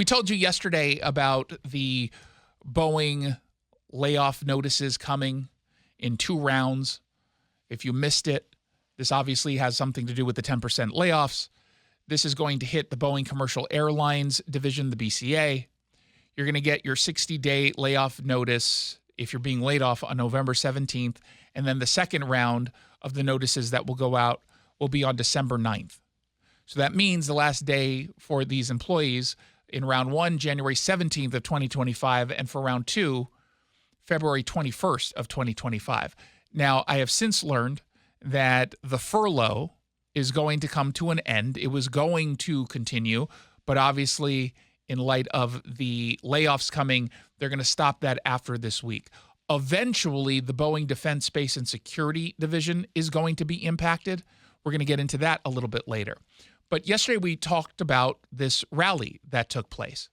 We told you yesterday about the Boeing layoff notices coming in 2 rounds. If you missed it, this obviously has something to do with the 10% layoffs. This is going to hit the Boeing Commercial Airlines division, the BCA. You're going to get your 60-day layoff notice if you're being laid off on November 17th. And then the second round of the notices that will go out will be on December 9th. So that means the last day for these employees in round 1, January 17th of 2025, and for round 2, February 21st of 2025. Now, I have since learned that the furlough is going to come to an end. It was going to continue, but obviously, in light of the layoffs coming, they're going to stop that after this week. Eventually, the Boeing Defense, Space, and Security Division is going to be impacted. We're going to get into that a little bit later. But yesterday, we talked about this rally that took place.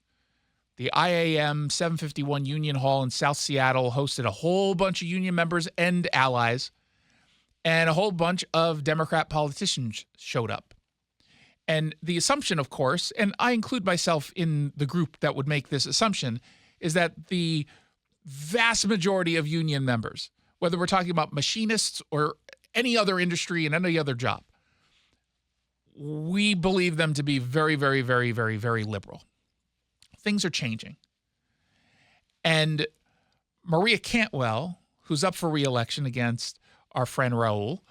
The IAM 751 Union Hall in South Seattle hosted a whole bunch of union members and allies, and a whole bunch of Democrat politicians showed up. And the assumption, of course, and I include myself in the group that would make this assumption, is that the vast majority of union members, whether we're talking about machinists or any other industry and any other job, we believe them to be very, very, very, very, very liberal. Things are changing. And Maria Cantwell, who's up for re-election against our friend Raul,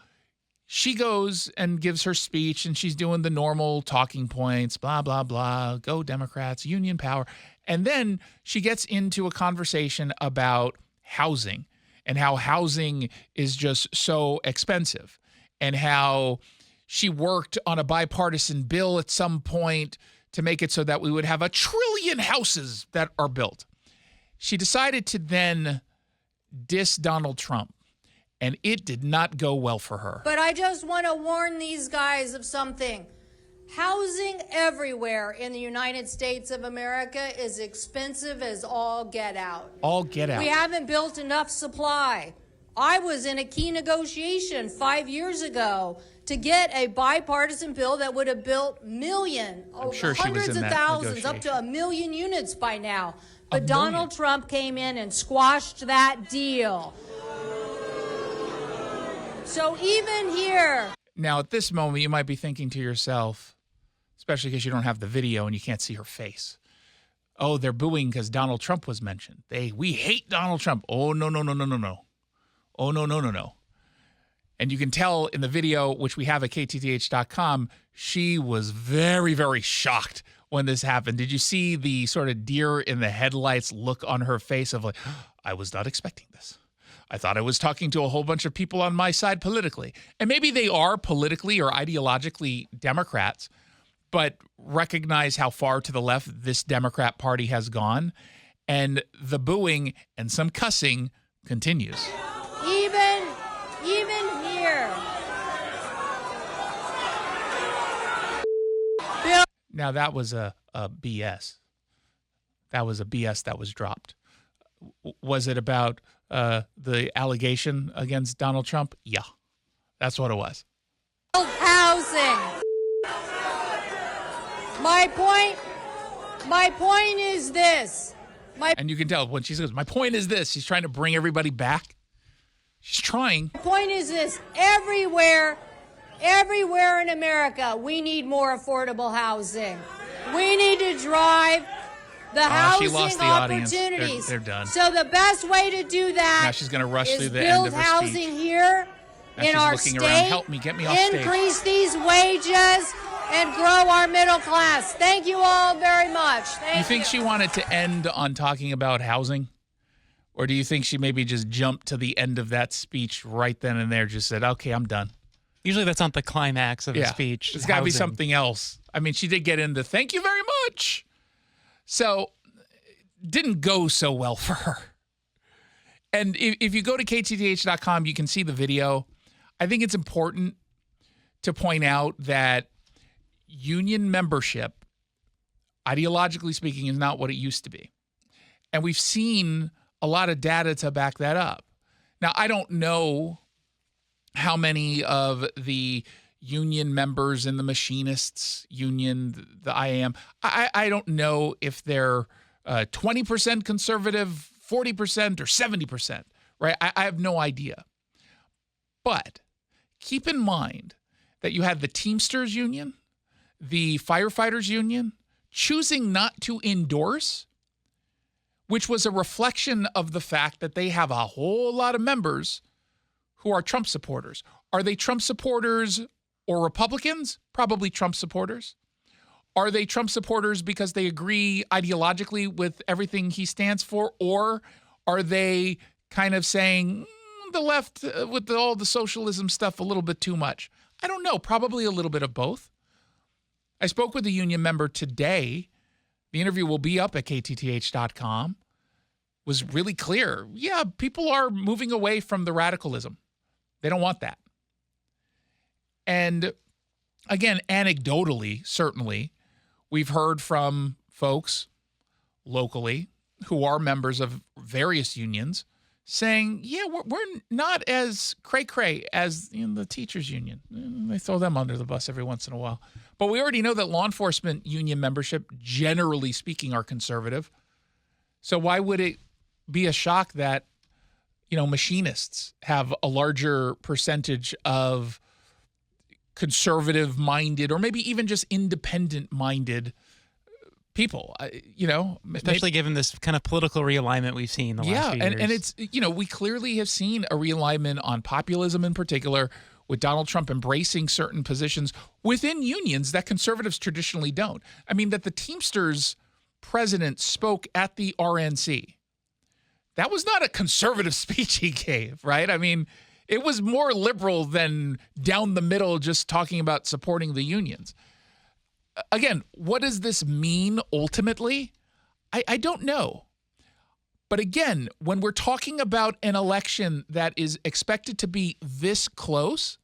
she goes and gives her speech, and she's doing the normal talking points, blah, blah, blah, go Democrats, union power. And then she gets into a conversation about housing and how housing is just so expensive, and how she worked on a bipartisan bill at some point to make it so that we would have 1 trillion houses that are built. She decided to then diss Donald Trump, and it did not go well for her. But I just want to warn these guys of something. Housing everywhere in the United States of America is expensive as all get out. All get out. We haven't built enough supply. I was in a key negotiation 5 years ago to get a bipartisan bill that would have built hundreds of thousands, up to 1 million units by now. But Donald Trump came in and squashed that deal. So even here. Now, at this moment, you might be thinking to yourself, especially because you don't have the video and you can't see her face, oh, they're booing because Donald Trump was mentioned. We hate Donald Trump. Oh, no, no, no, no, no, no. Oh, no, no, no, no. And you can tell in the video, which we have at KTTH.com, she was very, very shocked when this happened. Did you see the sort of deer in the headlights look on her face of like, I was not expecting this. I thought I was talking to a whole bunch of people on my side politically. And maybe they are politically or ideologically Democrats, but recognize how far to the left this Democrat Party has gone. And the booing and some cussing continues. Even here. Bill. Now, that was a BS. That was a BS that was dropped. Was it about the allegation against Donald Trump? Yeah, that's what it was. Housing. My point is this. And you can tell when she says, my point is this, she's trying to bring everybody back. She's trying. My point is this. Everywhere in America, we need more affordable housing. We need to drive the housing she lost the opportunities. Audience. They're done. So the best way to do that now she's going to rush through the build end of her housing speech. Here now in our looking state, around. Help me, get me off stage. Increase these wages and grow our middle class. Thank you all very much. You think she wanted to end on talking about housing? Or do you think she maybe just jumped to the end of that speech right then and there, just said, okay, I'm done? Usually that's not the climax of a speech. It's got to be something else. I mean, she did get into thank you very much. So didn't go so well for her. And if you go to KTTH.com, you can see the video. I think it's important to point out that union membership, ideologically speaking, is not what it used to be. And we've seen a lot of data to back that up. Now, I don't know how many of the union members in the machinists union, the IAM. I don't know if they're 20% conservative, 40%, or 70%, right? I have no idea. But keep in mind that you had the Teamsters union, the firefighters union, choosing not to endorse, which was a reflection of the fact that they have a whole lot of members who are Trump supporters. Are they Trump supporters or Republicans? Probably Trump supporters. Are they Trump supporters because they agree ideologically with everything he stands for? Or are they kind of saying the left with all the socialism stuff a little bit too much? I don't know. Probably a little bit of both. I spoke with a union member today. The interview will be up at KTTH.com. Was really clear. Yeah, people are moving away from the radicalism. They don't want that. And again, anecdotally, certainly, we've heard from folks locally who are members of various unions saying, yeah, we're not as cray-cray as the teachers union. They throw them under the bus every once in a while. But we already know that law enforcement union membership, generally speaking, are conservative. So why would it be a shock that, machinists have a larger percentage of conservative-minded or maybe even just independent-minded people, especially given this kind of political realignment we've seen the last few years. And it's, we clearly have seen a realignment on populism in particular, with Donald Trump embracing certain positions within unions that conservatives traditionally don't. I mean, that the Teamsters president spoke at the RNC. That was not a conservative speech he gave, right? I mean, it was more liberal than down the middle, just talking about supporting the unions. Again, what does this mean ultimately? I don't know. But again, when we're talking about an election that is expected to be this close,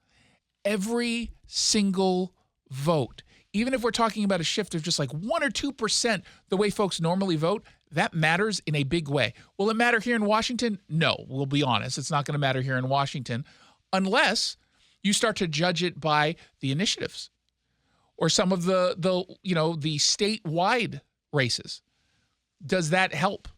every single vote, even if we're talking about a shift of just like 1 or 2% the way folks normally vote, that matters in a big way. Will it matter here in Washington? No, we'll be honest. It's not going to matter here in Washington unless you start to judge it by the initiatives or some of the statewide races. Does that help